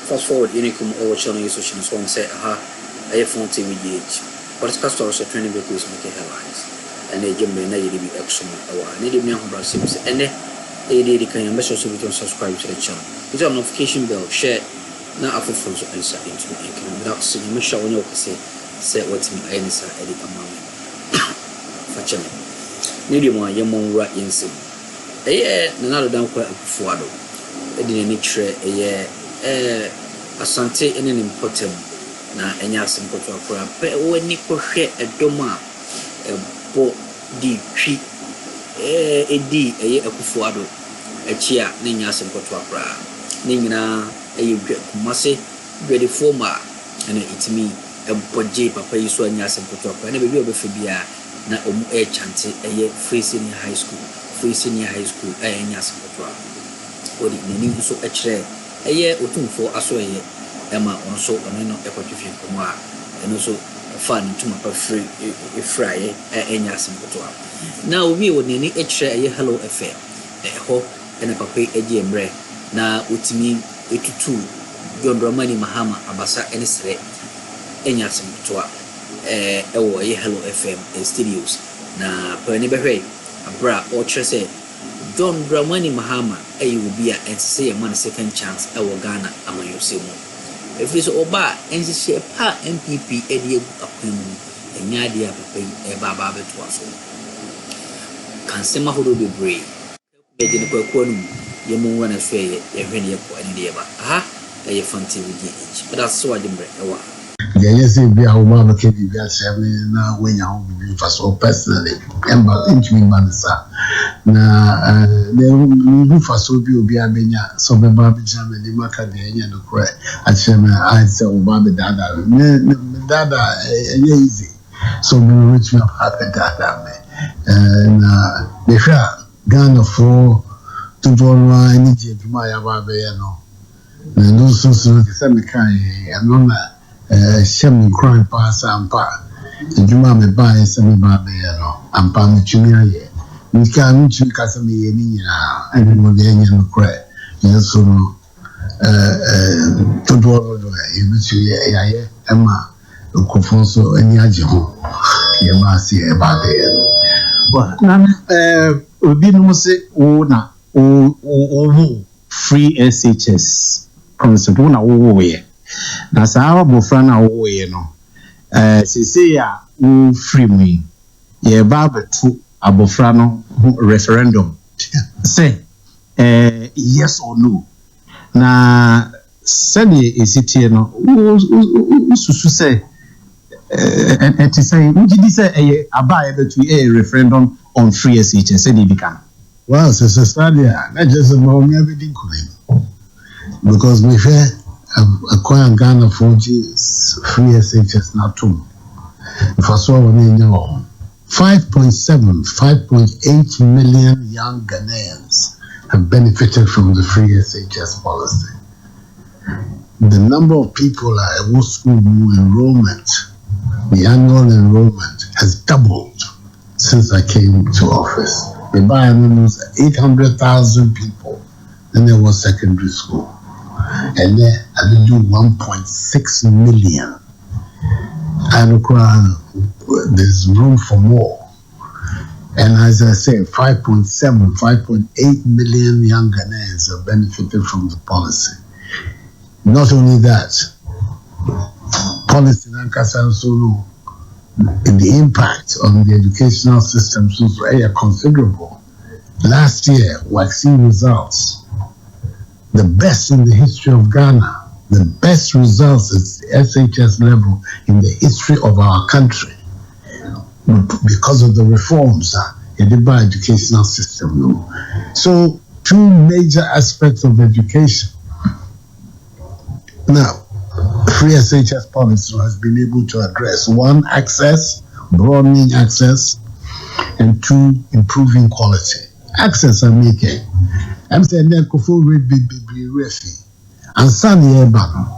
fast forward unikum or channel you social so say I FunnTV GH. But it's cast also training vehicles make headlines. And they jump in a Akroma and they didn't know Sims and they can make sure to subscribe to the channel. With a notification bell, share now after phones of answer into the income without seeing me show on your say what's me answer edit among for channel. Need one young right in sim. A year, another down quite a fuado. I didn't need tray a year, asante in an important na enyas mpoto akora pe wani kohwe edoma bo di twi edi eye akufuado achi a ne nyas mpoto akora ne nyina eye kumase grade 4 ma ene itimi eboje papa yiso anyas mpoto akora ne bebi obefe bia na omu chante eye free senior high school anyas mpoto odi nini so echre eye Otumfour aso eye Emma also no equatorial Kuma and also fun to my free fry any simple. Now we would need a share a hello affair, a ho and a papa a GMRE. Now with me 82 John Dramani Mahama Abasa and Sre any simple a hello FM studios. Now Penny Berry a bra or say John Dramani Mahama a will be and say a man second chance our Ghana among you see more. If it's Oba and she a pa NPP Eddie Akroma and Yadia a Baba to us. Can Sema Hodo be brave? Begging a quanum, you move when I say a very idea. Ah, a FunnTV GH. But that's so I didn't break a while. Yes, if you have one of the 7 now when you have for so personally, and but into me, Manasa. Now, they will for so be a benya, so the Baby Jam and the Macadania, the cry. I say, Baby Dada, easy. So we reach me up happy Dada. And the share Ghana for to join any Jimaya Babayano. And also, the same kind, and no Shem crying pass and pa. And you mamma buy some baby, and Pam Junior. We can't check as a me and more than cry. Yes, so to do it, Emma, Otumfour, and Yajo. You must see about it. Well, we didn't say, oh, free SHS. Concept one away. Na sawa bofra na wo ye no sese ya wo free me ye ba betu abofra no referendum say yes or no na said esitie no susu say eti say ujidi say aba betu referendum on free SHS said e can well so stadia na just about me everything cool because we fair acquire Ghana 4G free SHS not too. If I saw one in your 5.8 million young Ghanaians have benefited from the free SHS policy. The number of people at school enrollment, the annual enrollment has doubled since I came to office. We buy almost 800,000 people, and there was secondary school. And then I did do 1.6 million. And there's room for more. And as I say, 5.8 million young Ghanaians have benefited from the policy. Not only that, policy in the impact on the educational system was very considerable. Last year, we've seen results. The best in the history of Ghana, the best results at SHS level in the history of our country because of the reforms in the educational system. So, two major aspects of education. Now, free SHS policy has been able to address one, access, broadening access, and two, improving quality. Access I'm making. I'm saying that Kofo rate be refi. And Sunny Ebano,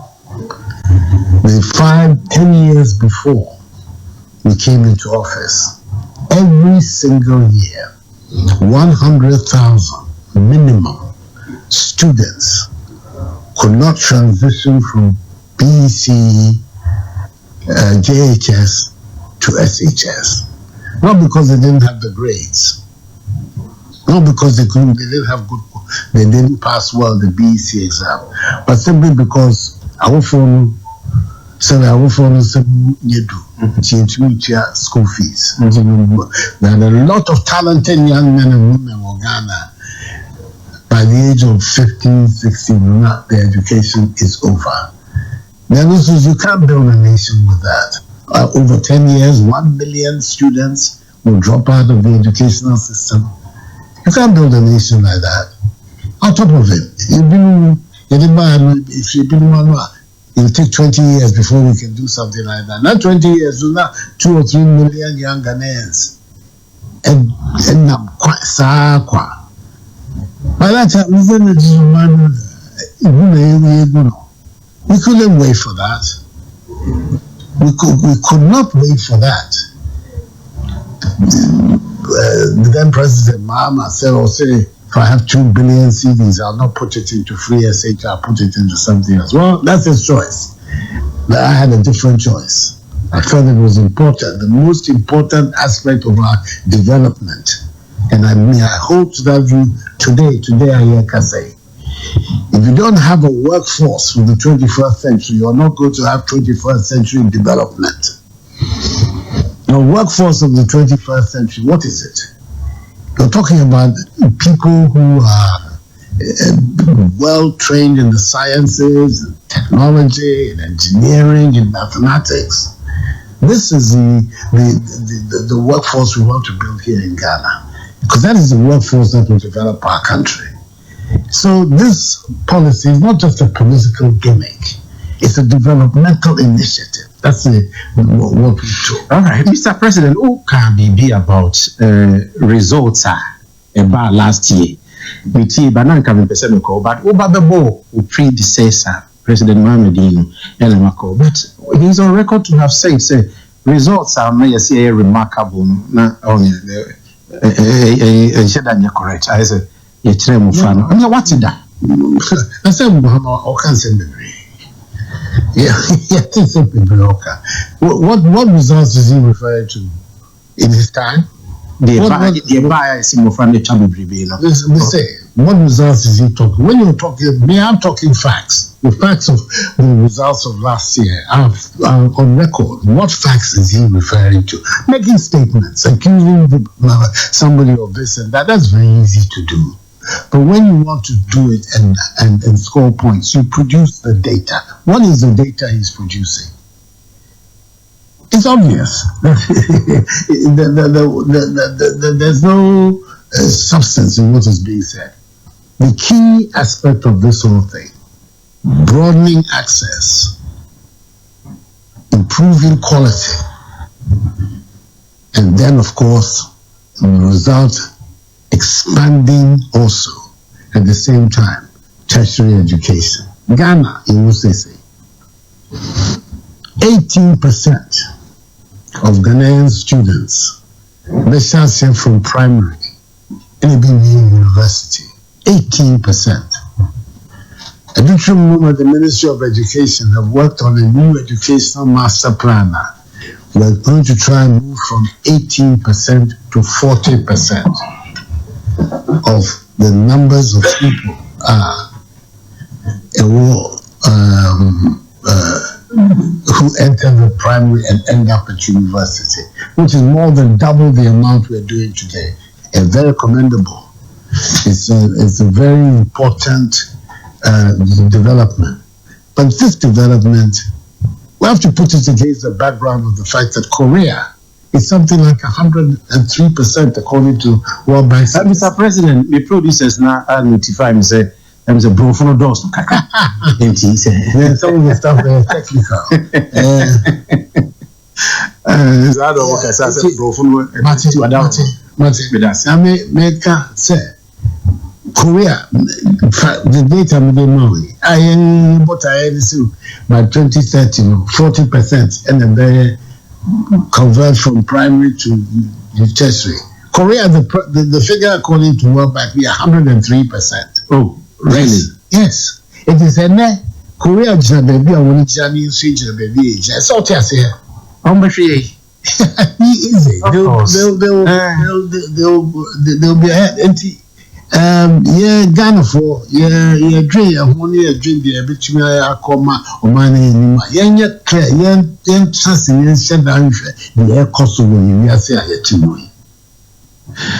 the 5-10 years before we came into office, every single year, 100,000 minimum students could not transition from BC, JHS to SHS. Not because they didn't have the grades, not because they didn't have they didn't pass well the BEC exam, but simply because our phone said school fees. There are a lot of talented young men and women in Ghana. By the age of 15, 16, their education is over. Then also, you can't build a nation with that. Over 10 years, 1 million students will drop out of the educational system. You can't build a nation like that. On top of it, if you've been it'll take 20 years before we can do something like that. Not 20 years, not 2 or 3 million young Ghanaians. And by that time, we couldn't wait for that. We could not wait for that. The then President Mahama said, if I have 2 billion CDs, I'll not put it into free SH, I'll put it into something else. Well, that's his choice. But I had a different choice. I felt it was important, the most important aspect of our development. And I hold to that view today I hear Kesi. If you don't have a workforce for the 21st century, you're not going to have 21st century development. The workforce of the 21st century, what is it? You're talking about people who are well trained in the sciences, and technology, and engineering, and mathematics. This is the workforce we want to build here in Ghana, because that is the workforce that will develop our country. So this policy is not just a political gimmick; it's a developmental initiative. That's what we do. All right, Mr. President, who can be about results about last year? But Obabebo, who predecessor President Mohamedino, but he's on record to have said, results are remarkable. Correct. I said, what is that? I said, Mahama, I can't say memory. What results is he referring to in his time? What results is he talking? When you're talking, I'm talking facts. The facts of the results of last year are on record. What facts is he referring to? Making statements, accusing somebody of this and that, that's very easy to do. But when you want to do it and score points, you produce the data. What is the data he's producing? It's obvious. There's no substance in what is being said. The key aspect of this whole thing, broadening access, improving quality, and then, of course, the result, expanding also at the same time tertiary education. Ghana, in UCC, 18% of Ghanaian students, they shall say from primary and university. 18%. Addo at the Ministry of Education have worked on a new educational master plan. We're going to try and move from 18% to 40% of the numbers of people who enter the primary and end up at university, which is more than double the amount we're doing today. And very commendable. It's a very important development. But this development, we have to put it against the background of the fact that Korea is something like 103% according to World Bank. Mr. President, the producers now notify me say there is a broken doors to kaka. Some of the stuff is technical. I don't work as a broken. I make say Korea, the data we know, by 2030, 40%, and then they convert from primary to tertiary. Korea, the figure according to World Bank, we are 103%. Oh, really? Yes. It is a net. Korea jina baby, I want to jina me switch the baby. Just so to say, I'm easy. They'll be ahead. Yeah, Ghana for yeah, drink a drink the between Akroma or money. Yeah, clear, yeah, trust in said the air cost of you. We are saying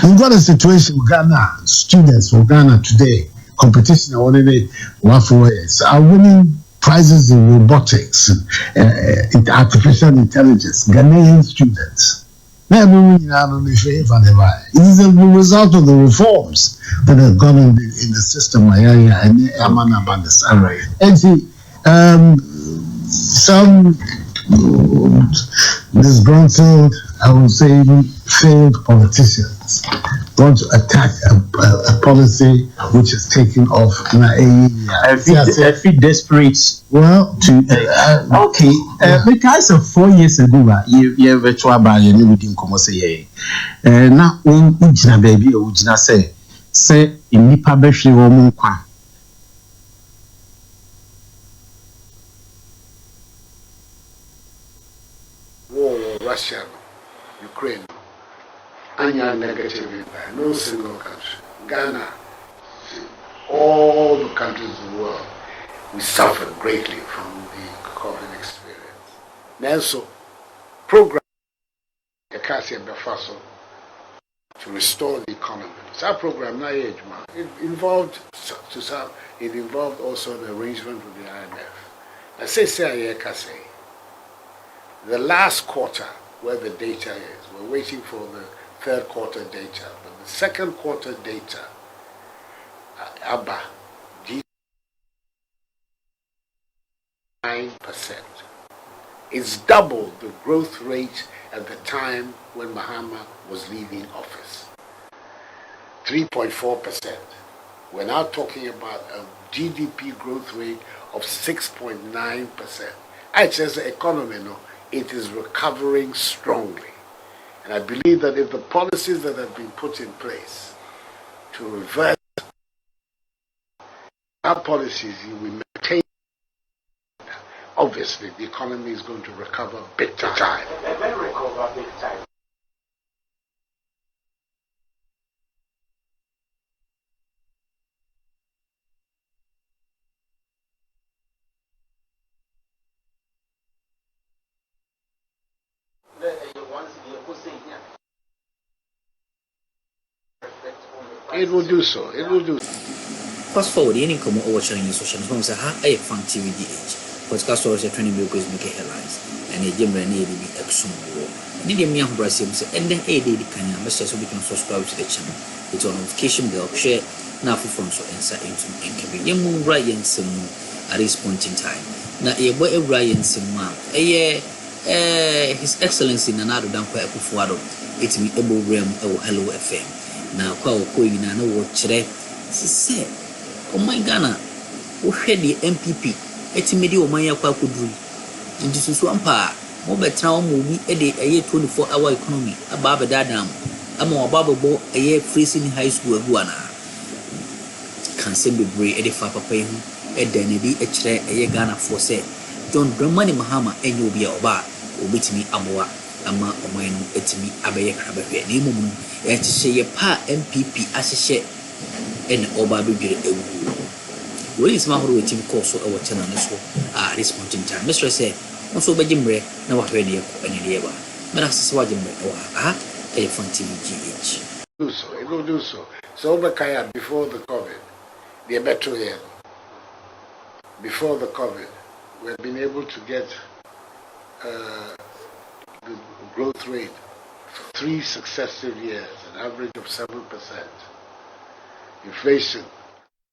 you've got a situation with Ghana students for Ghana today. Competition already waffles are winning prizes in robotics, artificial intelligence. Ghanaian students. It is a result of the reforms that have gone in the system. And see, some disgruntled, I would say even failed politicians want to attack a policy which is taking off. I feel desperate. Well, okay. Because of 4 years ago, you have a trouble and you didn't come say, now, Ujina baby, Ujina say, in Nipa Beshi Woman Kwa. War, Russia, Ukraine, any negative impact, no single country. Ghana, all the countries in the world, we suffered greatly from the COVID experience. Nelson, program Kesi and Befaso to restore the economy. It's our program, not age, man. It involved also an arrangement with the IMF. I say Kesi. The last quarter, where the data is, we're waiting for the third quarter data, but the second quarter data, ABBA, 9%. It's double the growth rate at the time when Mahama was leaving office. 3.4%. We're now talking about a GDP growth rate of 6.9%. I says the economy, no, it is recovering strongly. And I believe that if the policies that have been put in place to reverse our policies, we maintain, obviously the economy is going to recover big time. It will do so. It will do so. Fast forward, any come over channel social media. Say, "Ha, I FunnTV GH." Podcast stories are trending because make headlines. And a gym and a be Akroma. Did you mean Brazil? And then a day can you message so we can subscribe to the channel. It's on notification bell. Share now for from so inside into and can be young Ryan some at this point in time. Now a boy Ryan some His Excellency Nanado Dampa Otumfour. It's me able realm Hello FM. Now, Kwao na no watch there. Say, oh my Ghana, we had the NPP. It's me the Omaya Kwakudri. And this is one part. More better movie a year 24-hour economy. Above that dam. I'm a bubble a year freezing high school Guana. Can send the bray at the Fapa pay him. A Denedy a chair a year Ghana for say. Don't bring money Mahama and you'll be a bar. Or beat me Amoa. Ama Omaino etimi abeye krabawe na emu mu e hye pa NPP ahye en oba bedwere ewu wori isma horo etimi course e wo channel ne so responding time Mr. say onso begimre na wa hwe ne yeko ene de ba mera sese wa gimre wa FunnTV GH It will do so. So Obakaya before the COVID, the better year. Before the COVID, we have been able to get the growth rate for 3 successive years, an average of 7%. Inflation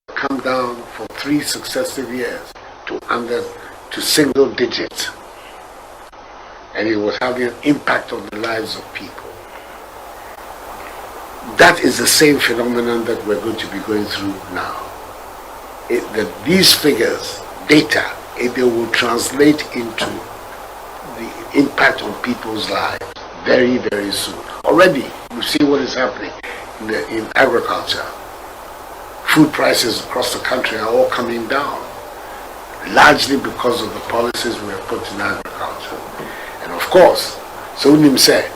come down for 3 successive years to single digits, and it was having an impact on the lives of people. That is the same phenomenon that we're going to be going through now. These figures, data, they will translate into the impact on people's lives very, very soon. Already, you see what is happening in agriculture. Food prices across the country are all coming down. largely because of the policies we have put in agriculture. And of course, so Unim said,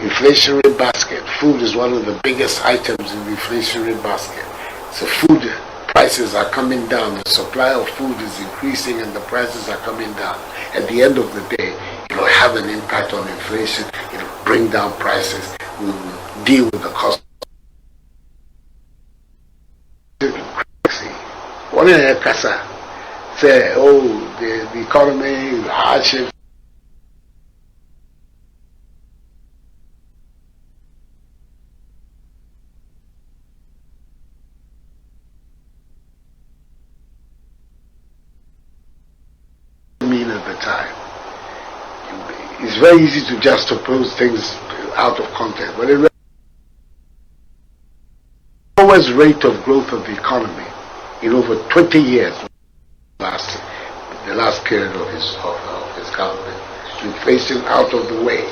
inflationary basket, food is one of the biggest items in the inflationary basket. So food prices are coming down, the supply of food is increasing and the prices are coming down. At the end of the day, it will have an impact on inflation, it will bring down prices, we will deal with the cost. One in Kasa say, oh, the economy, hardship. Mean at the time. It's very easy to just oppose things out of context, but the lowest rate of growth of the economy in over 20 years, the last period of his government, inflation out of the way.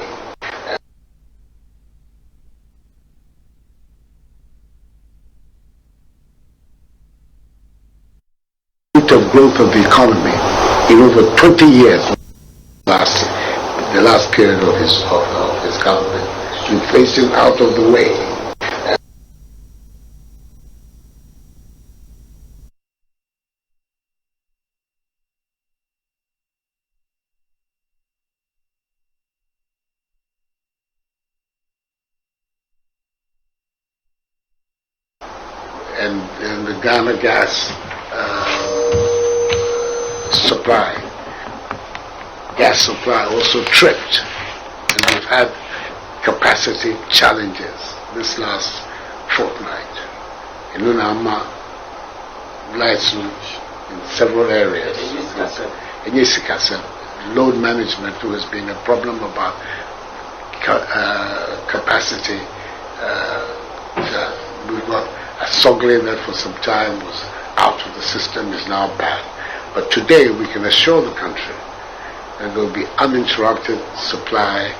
Rate of growth of the economy in over 20 years, the last period of his government, inflation out of the way. And the Ghana gas supply also tripped, and we've had capacity challenges this last fortnight. In Unama, lights in several areas. In Yesikasa, load management has been a problem about capacity. We've got a Sogli that for some time was out of the system, is now back. But today we can assure the country that there will be uninterrupted supply.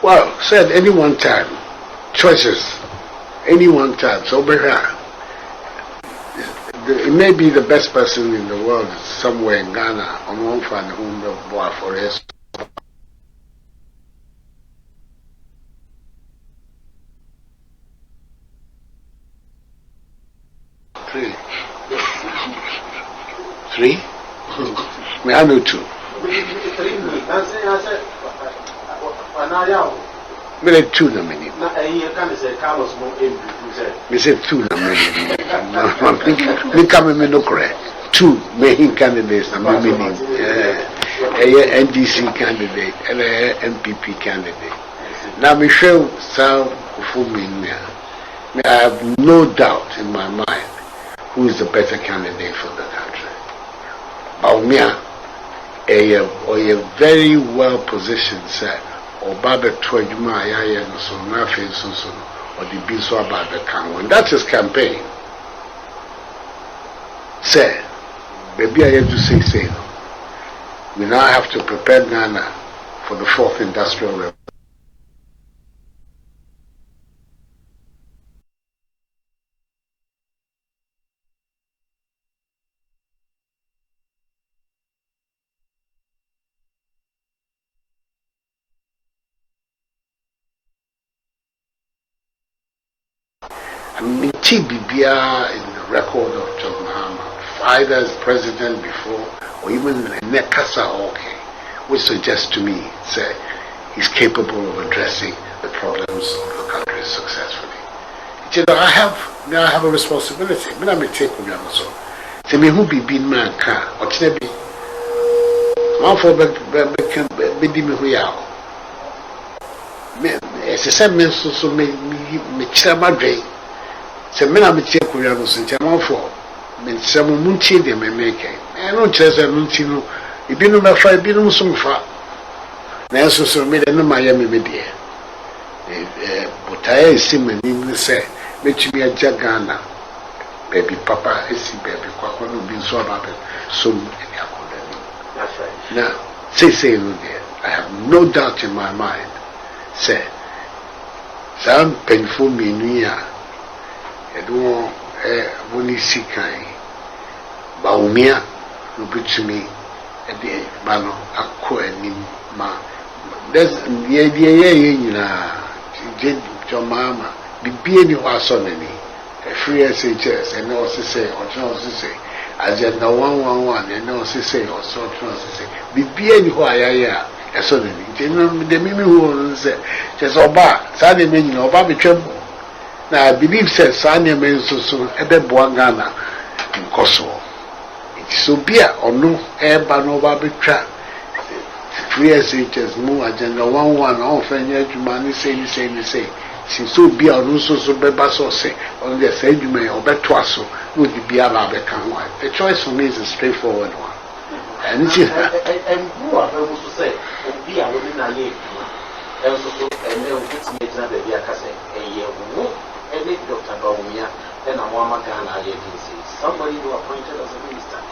Well, said any one time, choices, any one time. So it may be the best person in the world somewhere in Ghana on one fan whom the boy for us. Three? Me, I know two. Me like two na many. Me say two na many. Me come me no correct. Two main candidates na me meaning. NDC candidate and NPP candidate. Now me show some for me. I have no doubt in my mind who is the better candidate for the country. Baumia, a very well positioned set, or Baba Twajuma, Yaya, so Nafi, so, or the Biso about the Kangwan. That's his campaign. Say, baby, I have to say, we now have to prepare Ghana for the fourth industrial revolution. I mean, Bibia in the record of John Mahama either as president before or even Nekasa okay, which suggests to me say he's capable of addressing the problems of the country successfully. You know, I have a responsibility. Me na me take on so. Say me who be bin man can or be man for be di me who ya. Me se say me so me chira madwe. Say me na me take on so ntia man for me say mo muntie de me make. E no chira say muntie no ebi no me fa ebi no so mfa. Na so me de no ma ya me de. But I see me ni say let me a Ghana, baby papa, baby, Quacono being so about it. So, that's right. Now, say, I have no doubt in my mind. Say, some painful me near, I don't want to see kind. Baumia, no good to me, and the Bano, a co and ma. There's the idea, you know, John Mahama. Be any was on any free SHS and also say or also say agenda 111 and also say or so say be any who I so the mimi who say just oba Sunday meaning oba be tremble. Now I believe says Sunday means so ebe Ghana in Kosovo. It is so be or no eba no ba tra free SHS move agenda 111 on fenya jumani say since so be a so beba so say on the same you may or better so would be a the choice for me is a straightforward one. And who are able to say be a woman a year and also and then we get the Via Casa a year and make Dr. Baumia then a woman can a year somebody who appointed as a minister.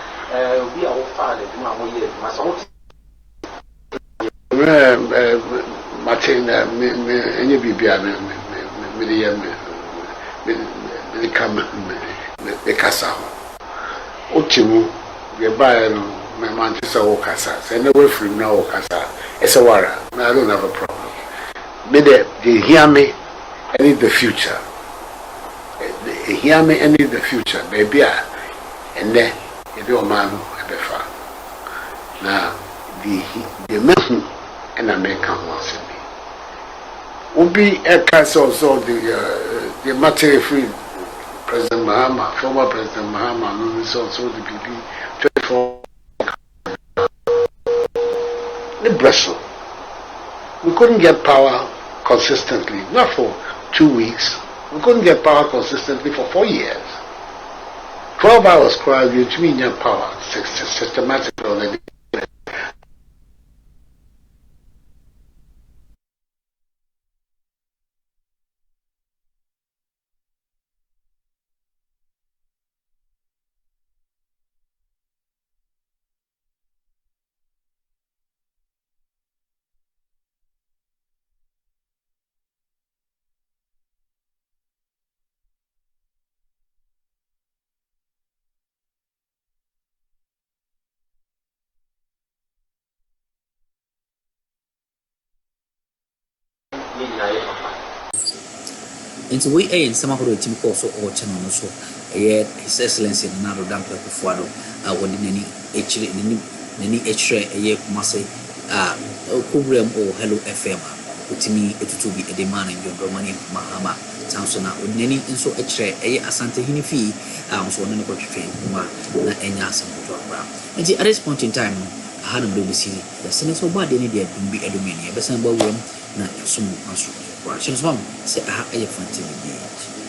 We are all father to my year must Martin, any BB, me come the Casa. Otimu, the buyer, my Manchester Casa, and away from now Casa. It's a warrior. I don't have a problem. But they hear me, I need the future. They hear me, I need the future, baby. And then, you do a man at the farm. Now, the men and American wants me. Ubi Eka also the material free President Mahama, former President Mahama, no also the PP 24 the Brussels. We couldn't get power consistently, not for 2 weeks. We couldn't get power consistently for 4 years. 12 hours crowd, you mean your power systematically on the Into we in some of the team also or channel so yet His Excellency Nado Damper Fuado when any extra a year must say program or Hello FM with me it to be a demand in your money Mahama Tansona with any in so extra a Asante Hinifi so on the train na enya some program. And at this point in time I had a blue city the senator bad any day be a domain, a besan bow na some answer. She's one say I have a FunnTV GH.